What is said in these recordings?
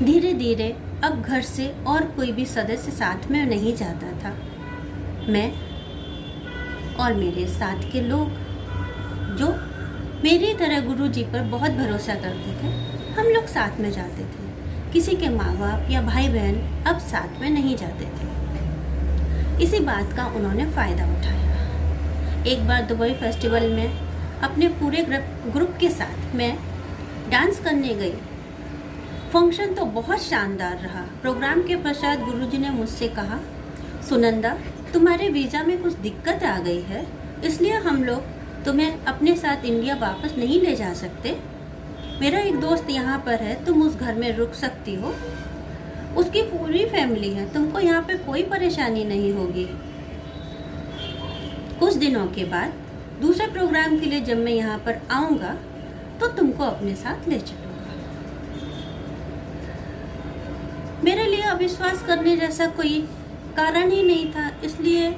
धीरे धीरे अब घर से और कोई भी सदस्य साथ में नहीं जाता था। मैं और मेरे साथ के लोग जो मेरी तरह गुरुजी पर बहुत भरोसा करते थे, हम लोग साथ में जाते थे। किसी के माँ बाप या भाई बहन अब साथ में नहीं जाते थे। इसी बात का उन्होंने फ़ायदा उठाया। एक बार दुबई फेस्टिवल में अपने पूरे ग्रुप के साथ मैं डांस करने गई। फंक्शन तो बहुत शानदार रहा। प्रोग्राम के पश्चात गुरुजी ने मुझसे कहा, सुनंदा, तुम्हारे वीज़ा में कुछ दिक्कत आ गई है, इसलिए हम लोग तुम्हें अपने साथ इंडिया वापस नहीं ले जा सकते। मेरा एक दोस्त यहाँ पर है, तुम उस घर में रुक सकती हो। उसकी पूरी फैमिली है, तुमको यहाँ पे कोई परेशानी नहीं होगी। कुछ दिनों के बाद दूसरे प्रोग्राम के लिए जब मैं यहाँ पर आऊँगा तो तुमको अपने साथ ले चलूँगा। मेरे लिए अविश्वास करने जैसा कोई कारण ही नहीं था, इसलिए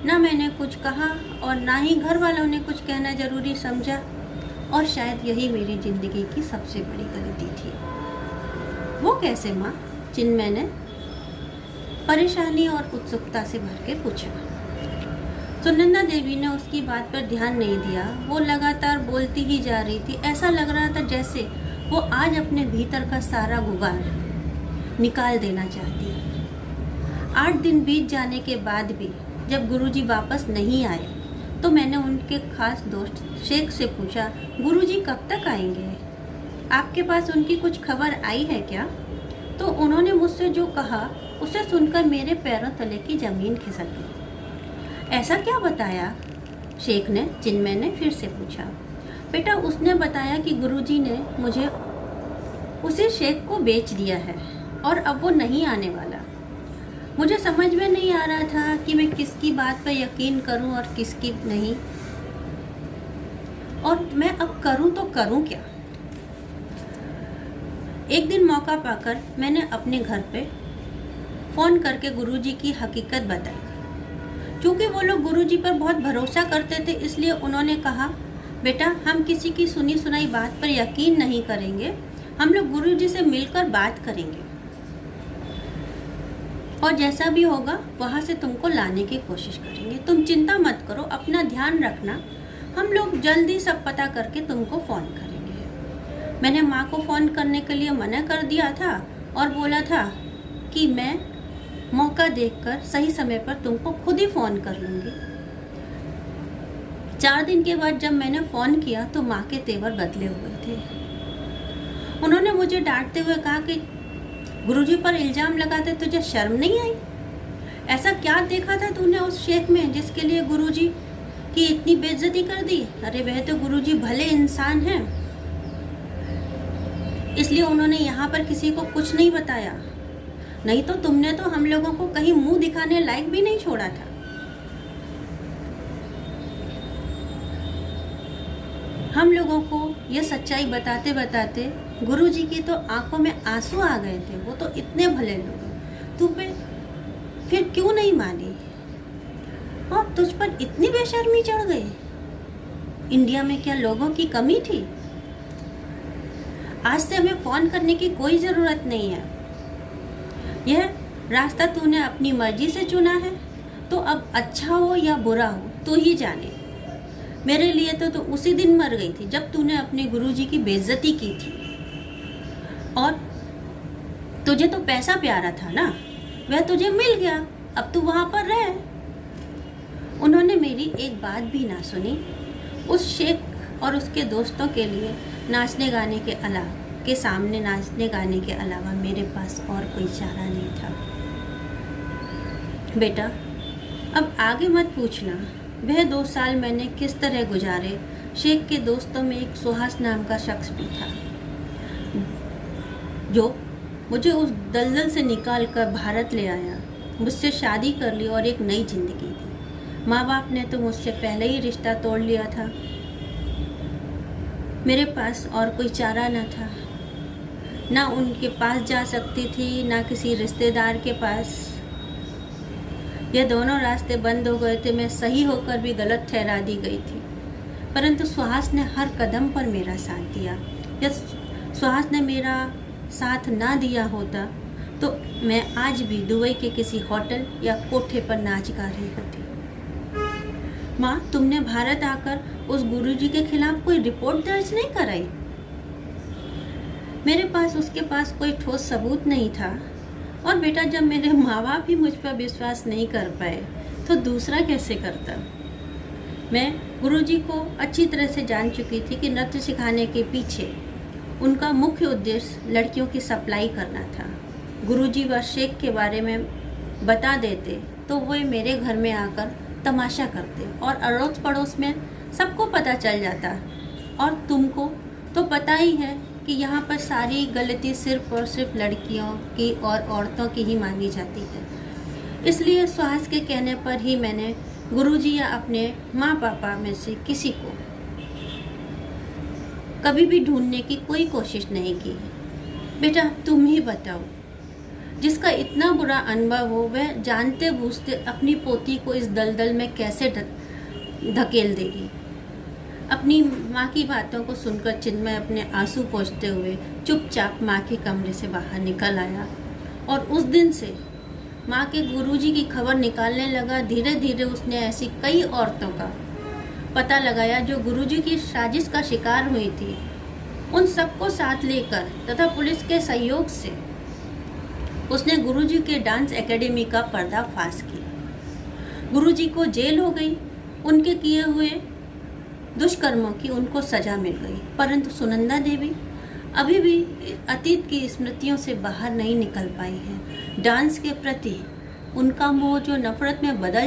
ना मैंने कुछ कहा और ना ही घर वालों ने कुछ कहना ज़रूरी समझा, और शायद यही मेरी ज़िंदगी की सबसे बड़ी गलती थी। वो कैसे माँ? जिनमें ने परेशानी और उत्सुकता से भर के पूछा। सुनंदा देवी ने उसकी बात पर ध्यान नहीं दिया। वो लगातार बोलती ही जा रही थी। ऐसा लग रहा था जैसे वो आज अपने भीतर का सारा गुबार निकाल देना चाहती है। 8 दिन बीत जाने के बाद भी जब गुरुजी वापस नहीं आए तो मैंने उनके खास दोस्त शेख से पूछा, गुरुजी कब तक आएंगे? आपके पास उनकी कुछ खबर आई है क्या? तो उन्होंने मुझसे जो कहा उसे सुनकर मेरे पैरों तले की ज़मीन खिसक गई। ऐसा क्या बताया? शेख ने चिन्मय ने फिर से पूछा। बेटा, उसने बताया कि गुरुजी ने मुझे उसे शेख को बेच दिया है और अब वो नहीं आने वाला। मुझे समझ में नहीं आ रहा था कि मैं किसकी बात पर यकीन करूं और किसकी नहीं, और मैं अब करूं तो करूं क्या। एक दिन मौका पाकर मैंने अपने घर पे फ़ोन करके गुरुजी की हकीकत बताई। क्योंकि वो लोग गुरुजी पर बहुत भरोसा करते थे, इसलिए उन्होंने कहा, बेटा, हम किसी की सुनी सुनाई बात पर यकीन नहीं करेंगे, हम लोग गुरुजी से मिलकर बात करेंगे और जैसा भी होगा वहाँ से तुमको लाने की कोशिश करेंगे। तुम चिंता मत करो, अपना ध्यान रखना, हम लोग जल्दी सब पता करके तुमको फ़ोन करेंगे। मैंने माँ को फ़ोन करने के लिए मना कर दिया था और बोला था कि मैं मौका देखकर सही समय पर तुमको खुद ही फ़ोन कर लूँगी। 4 दिन के बाद जब मैंने फ़ोन किया तो माँ के तेवर बदले हुए थे। उन्होंने मुझे डांटते हुए कहा कि गुरुजी पर इल्ज़ाम लगाते तुझे शर्म नहीं आई? ऐसा क्या देखा था तूने उस शेख में जिसके लिए गुरुजी की इतनी बेइज्जती कर दी? अरे वह तो गुरुजी भले इंसान हैं, इसलिए उन्होंने यहाँ पर किसी को कुछ नहीं बताया, नहीं तो तुमने तो हम लोगों को कहीं मुंह दिखाने लायक भी नहीं छोड़ा था। हम लोगों को ये सच्चाई बताते बताते गुरुजी की तो आंखों में आंसू आ गए थे। वो तो इतने भले लोग, तू पे फिर क्यों नहीं मानी और तुझ पर इतनी बेशर्मी चढ़ गई? इंडिया में क्या लोगों की कमी थी? आज से हमें फ़ोन करने की कोई ज़रूरत नहीं है। यह रास्ता तूने अपनी मर्जी से चुना है, तो अब अच्छा हो या बुरा हो तू ही जाने। मेरे लिए तो उसी दिन मर गई थी जब तूने अपने गुरुजी की बेइज्जती की थी, और तुझे तो पैसा प्यारा था ना, वह तुझे मिल गया, अब तू वहाँ पर रह। उन्होंने मेरी एक बात भी ना सुनी। उस शेख और उसके दोस्तों के लिए नाचने गाने के सामने नाचने गाने के अलावा मेरे पास और कोई चारा नहीं था। बेटा, अब आगे मत पूछना वह 2 साल मैंने किस तरह गुजारे। शेख के दोस्तों में एक सुहास नाम का शख्स भी था जो मुझे उस दलदल से निकाल कर भारत ले आया, मुझसे शादी कर ली और एक नई जिंदगी दी। माँ बाप ने तो मुझसे पहले ही रिश्ता तोड़ लिया था। मेरे पास और कोई चारा न था, ना उनके पास जा सकती थी, ना किसी रिश्तेदार के पास। यह दोनों रास्ते बंद हो गए थे। मैं सही होकर भी गलत ठहरा दी गई थी, परंतु सुहास ने हर कदम पर मेरा साथ दिया। यह सुहास ने मेरा साथ ना दिया होता तो मैं आज भी दुबई के किसी होटल या कोठे पर नाच गा रही होती। माँ, तुमने भारत आकर उस गुरुजी के खिलाफ कोई रिपोर्ट दर्ज नहीं कराई? मेरे पास उसके पास कोई ठोस सबूत नहीं था। और बेटा, जब मेरे माँ बाप ही मुझ पर विश्वास नहीं कर पाए तो दूसरा कैसे करता? मैं गुरुजी को अच्छी तरह से जान चुकी थी कि नृत्य सिखाने के पीछे उनका मुख्य उद्देश्य लड़कियों की सप्लाई करना था। गुरुजी व शेख के बारे में बता देते तो वे मेरे घर में आकर तमाशा करते और अड़ोस पड़ोस में सबको पता चल जाता। और तुमको तो पता ही है कि यहाँ पर सारी गलती सिर्फ और सिर्फ लड़कियों की और औरतों की ही मानी जाती है। इसलिए सुहास के कहने पर ही मैंने गुरुजी या अपने माँ पापा में से किसी को कभी भी ढूंढने की कोई कोशिश नहीं की। बेटा, तुम ही बताओ, जिसका इतना बुरा अनुभव हो वह जानते बूझते अपनी पोती को इस दलदल में कैसे धकेल देगी? अपनी माँ की बातों को सुनकर चिन्मय अपने आंसू पोंछते हुए चुपचाप माँ के कमरे से बाहर निकल आया। और उस दिन से माँ के गुरुजी की खबर निकालने लगा। धीरे धीरे उसने ऐसी कई औरतों का पता लगाया जो गुरुजी की साजिश का शिकार हुई थी। उन सबको साथ लेकर तथा पुलिस के सहयोग से उसने गुरुजी के डांस एकेडमी का पर्दाफाश किया। गुरुजी को जेल हो गई। उनके किए हुए दुष्कर्मों की उनको सजा मिल गई। परंतु सुनंदा देवी अभी भी अतीत की स्मृतियों से बाहर नहीं निकल पाई है। डांस के प्रति उनका मोह जो नफरत में बदल